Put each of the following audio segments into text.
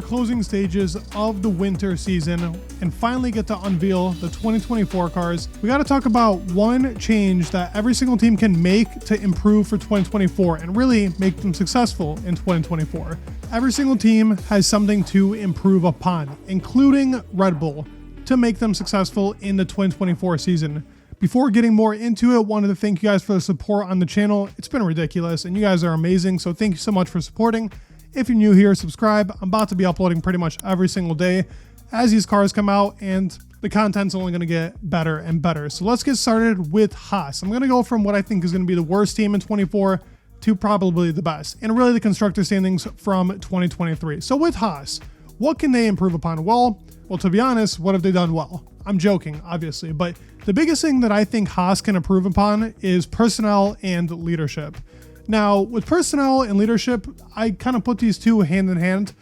closing stages of the winter season and finally get to unveil the 2024 cars, we got to talk about one change that every single team can make to improve for 2024 and really make them successful in 2024. Every single team has something to improve upon, including Red Bull, to make them successful in the 2024 season. Before getting more into it, wanted to thank you guys for the support on the channel. It's been ridiculous and you guys are amazing, so thank you so much for supporting. If you're new here, subscribe. I'm about to be uploading pretty much every single day as these cars come out, and the content's only going to get better and better. So let's get started with Haas. I'm going to go from what I think is going to be the worst team in 24 to probably the best, and really the constructor standings from 2023. So with Haas, what can they improve upon? Well, to be honest, what have they done well? I'm joking, obviously, but the biggest thing that I think Haas can improve upon is personnel and leadership. Now, with personnel and leadership, I kind of put these two hand in hand.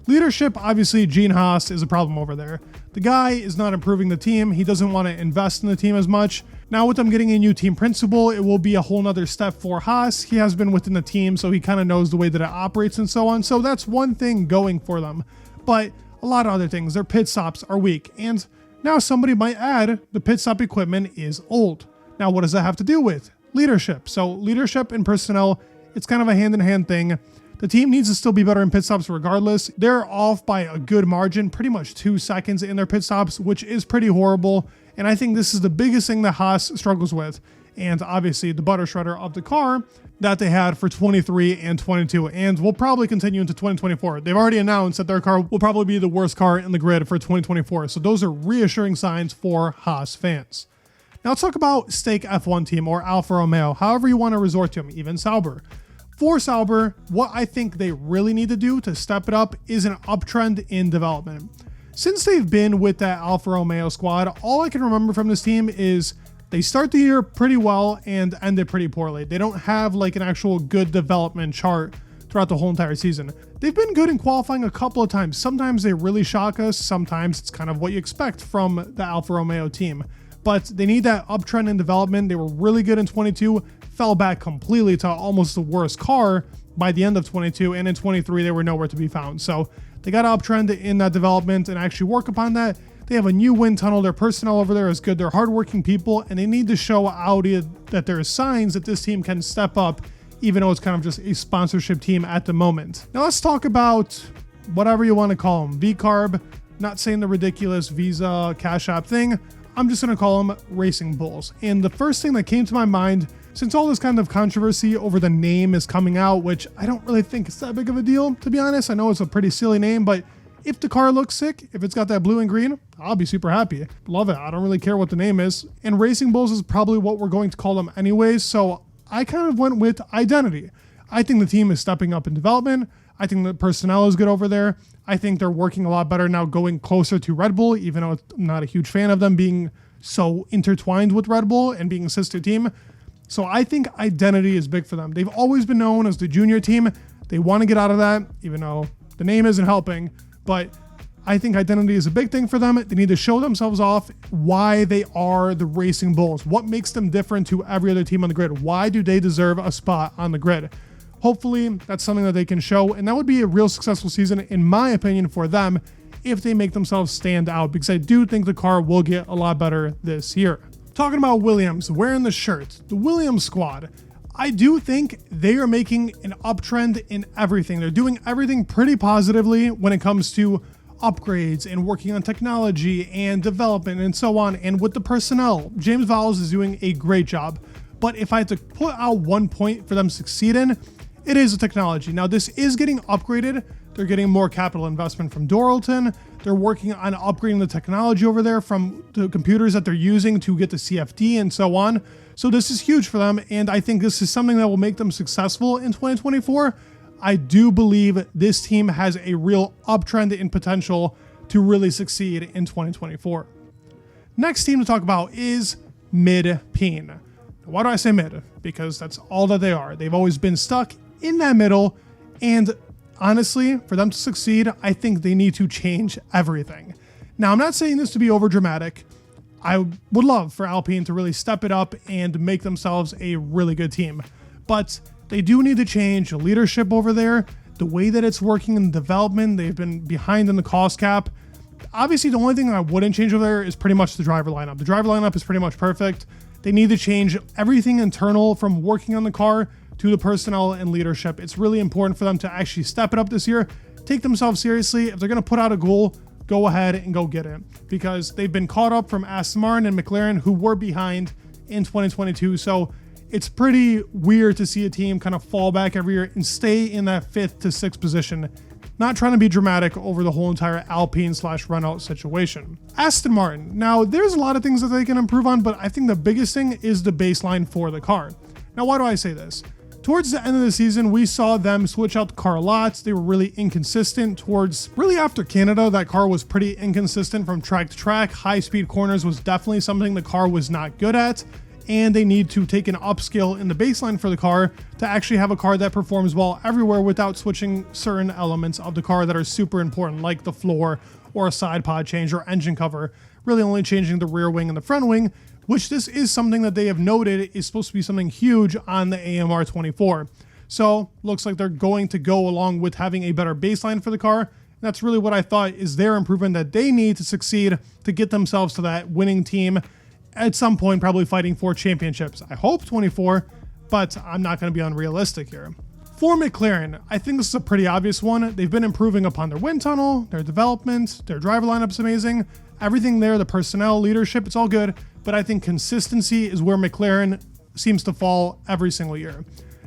Leadership, obviously, Gene Haas is a problem over there. The guy is not improving the team. He doesn't want to invest in the team as much. Now, with them getting a new team principal, it will be a whole nother step for Haas. He has been within the team, so he kind of knows the way that it operates and so on. So that's one thing going for them. But a lot of other things, their pit stops are weak. And now somebody might add the pit stop equipment is old. Now, what does that have to do with? Leadership. So leadership and personnel, it's kind of a hand-in-hand thing. The team needs to still be better in pit stops regardless. They're off by a good margin, pretty much 2 seconds in their pit stops, which is pretty horrible. And I think this is the biggest thing that Haas struggles with. And obviously the butter shredder of the car that they had for 23 and 22, and will probably continue into 2024. They've already announced that their car will probably be the worst car in the grid for 2024. So those are reassuring signs for Haas fans. Now let's talk about Stake F1 team, or Alfa Romeo, however you want to resort to them, even Sauber. For Sauber, what I think they really need to do to step it up is an uptrend in development. Since they've been with that Alfa Romeo squad, all I can remember from this team is they start the year pretty well and end it pretty poorly. They don't have like an actual good development chart throughout the whole entire season. They've been good in qualifying a couple of times. Sometimes they really shock us. Sometimes it's kind of what you expect from the Alfa Romeo team. But they need that uptrend in development. They were really good in 22, fell back completely to almost the worst car by the end of 22, and in 23 they were nowhere to be found. So they got to uptrend in that development and actually work upon that. They have a new wind tunnel. Their personnel over there is good. They're hardworking people, and they need to show Audi that there are signs that this team can step up, even though it's kind of just a sponsorship team at the moment. Now let's talk about whatever you want to call them. VCarb, not saying the ridiculous Visa Cash App thing. I'm just going to call them Racing Bulls. And the first thing that came to my mind, since all this kind of controversy over the name is coming out, which I don't really think it's that big of a deal, to be honest. I know it's a pretty silly name, but if the car looks sick, if it's got that blue and green, I'll be super happy. Love it. I don't really care what the name is. And Racing Bulls is probably what we're going to call them anyways. So I kind of went with identity. I think the team is stepping up in development. I think the personnel is good over there. I think they're working a lot better now, going closer to Red Bull, even though I'm not a huge fan of them being so intertwined with Red Bull and being a sister team. So I think identity is big for them. They've always been known as the junior team. They want to get out of that, even though the name isn't helping. But I think identity is a big thing for them. They need to show themselves off why they are the Racing Bulls. What makes them different to every other team on the grid? Why do they deserve a spot on the grid? Hopefully that's something that they can show, and that would be a real successful season, in my opinion, for them if they make themselves stand out, because I do think the car will get a lot better this year. Talking about Williams, wearing the shirt, the Williams squad, I do think they are making an uptrend in everything. They're doing everything pretty positively when it comes to upgrades and working on technology and development and so on. And with the personnel, James Vowles is doing a great job. But if I had to put out one point for them to succeed in, it is the technology. Now, this is getting upgraded. They're getting more capital investment from Doralton. They're working on upgrading the technology over there from the computers that they're using to get the CFD and so on. So this is huge for them, and I think this is something that will make them successful in 2024. I do believe this team has a real uptrend in potential to really succeed in 2024. Next team to talk about is mid-peen. Why do I say mid? Because that's all that they are. They've always been stuck in that middle, and honestly, for them to succeed, I think they need to change everything. Now, I'm not saying this to be over dramatic. I would love for Alpine to really step it up and make themselves a really good team, but they do need to change leadership over there. the way that it's working in development, they've been behind in the cost cap. Obviously, the only thing I wouldn't change over there is pretty much the driver lineup. The driver lineup is pretty much perfect. They need to change everything internal from working on the car to the personnel and leadership. It's really important for them to actually step it up this year, take themselves seriously. If they're going to put out a goal, go ahead and go get it, because they've been caught up from Aston Martin and McLaren, who were behind in 2022. So it's pretty weird to see a team kind of fall back every year and stay in that 5th to 6th position. Not trying to be dramatic over the whole entire Alpine/Renault situation. Aston Martin. Now, there's a lot of things that they can improve on, but I think the biggest thing is the baseline for the car. Now, why do I say this? Towards the end of the season, we saw them switch out the car a lot. They were really inconsistent towards, really after Canada, that car was pretty inconsistent from track to track. High-speed corners was definitely something the car was not good at, and they need to take an upscale in the baseline for the car to actually have a car that performs well everywhere without switching certain elements of the car that are super important, like the floor or a side pod change or engine cover, really only changing the rear wing and the front wing, which this is something that they have noted is supposed to be something huge on the AMR 24. So looks like they're going to go along with having a better baseline for the car. And that's really what I thought is their improvement that they need to succeed to get themselves to that winning team at some point, probably fighting for championships. I hope 24, but I'm not going to be unrealistic here. For McLaren, I think this is a pretty obvious one. They've been improving upon their wind tunnel, their development, their driver lineup's amazing. Everything there, the personnel, leadership, it's all good. But I think consistency is where McLaren seems to fall every single year.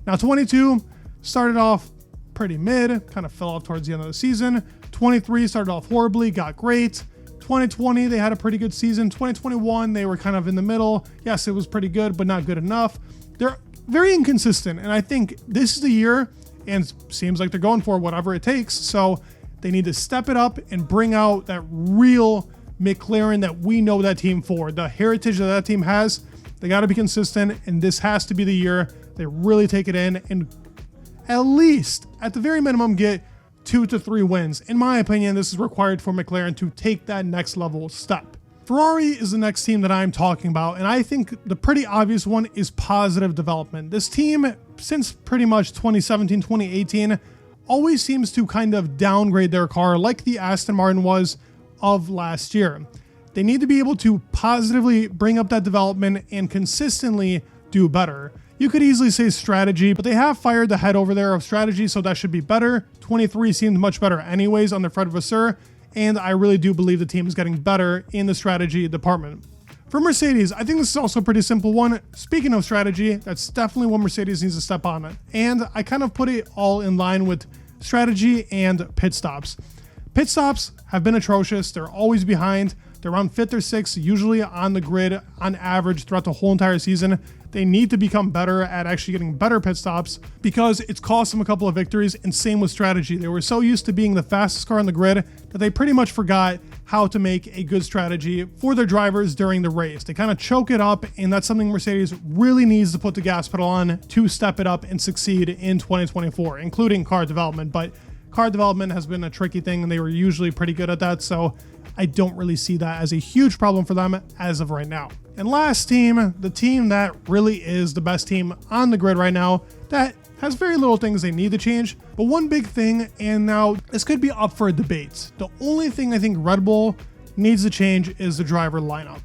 Now, 22 started off pretty mid, kind of fell off towards the end of the season. 23 started off horribly, got great. 2020, they had a pretty good season. 2021, they were kind of in the middle. Yes, it was pretty good, but not good enough. They're very inconsistent, and I think this is the year, and seems like they're going for whatever it takes. So they need to step it up and bring out that real McLaren that we know that team for. The heritage that that team has, they got to be consistent, and this has to be the year they really take it in and at least, at the very minimum, get 2 to 3 wins. In my opinion, this is required for McLaren to take that next level step. Ferrari is the next team that I'm talking about, and I think the pretty obvious one is positive development. This team, since pretty much 2017, 2018, always seems to kind of downgrade their car like the Aston Martin was of last year. They need to be able to positively bring up that development and consistently do better. You could easily say strategy, but they have fired the head over there of strategy, so that should be better. 23 seemed much better anyways under Fred Vasseur, and I really do believe the team is getting better in the strategy department. For Mercedes, I think this is also a pretty simple one. Speaking of strategy, that's definitely what Mercedes needs to step on it. And I kind of put it all in line with strategy and pit stops. Pit stops have been atrocious. They're always behind. They're around 5th or 6th, usually on the grid on average throughout the whole entire season. They need to become better at actually getting better pit stops because it's cost them a couple of victories, and same with strategy. They were so used to being the fastest car on the grid that they pretty much forgot how to make a good strategy for their drivers during the race. They kind of choke it up, and that's something Mercedes really needs to put the gas pedal on to step it up and succeed in 2024, including car development. But car development has been a tricky thing, and they were usually pretty good at that, so I don't really see that as a huge problem for them as of right now. And last team, the team that really is the best team on the grid right now, that has very little things they need to change, but one big thing, and now this could be up for a debate. The only thing I think Red Bull needs to change is the driver lineup.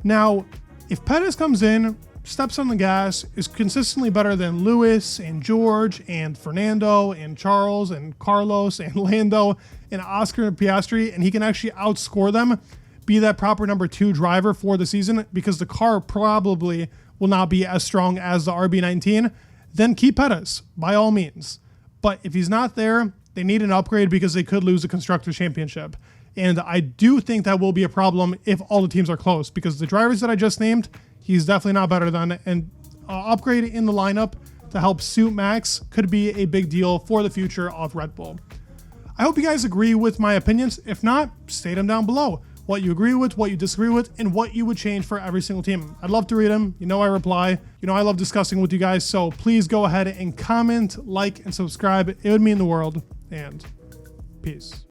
Now, if Perez comes in, steps on the gas, is consistently better than Lewis and George and Fernando and Charles and Carlos and Lando and Oscar Piastri, and he can actually outscore them, be that proper number 2 driver for the season, because the car probably will not be as strong as the RB19, then keep Perez, by all means. But if he's not there, they need an upgrade because they could lose the Constructors' Championship. And I do think that will be a problem if all the teams are close, because the drivers that I just named, he's definitely not better than, and upgrade in the lineup to help suit Max could be a big deal for the future of Red Bull. I hope you guys agree with my opinions. If not, state them down below. What you agree with, what you disagree with, and what you would change for every single team. I'd love to read them. You know I reply. You know I love discussing with you guys, so please go ahead and comment, like, and subscribe. It would mean the world, and peace.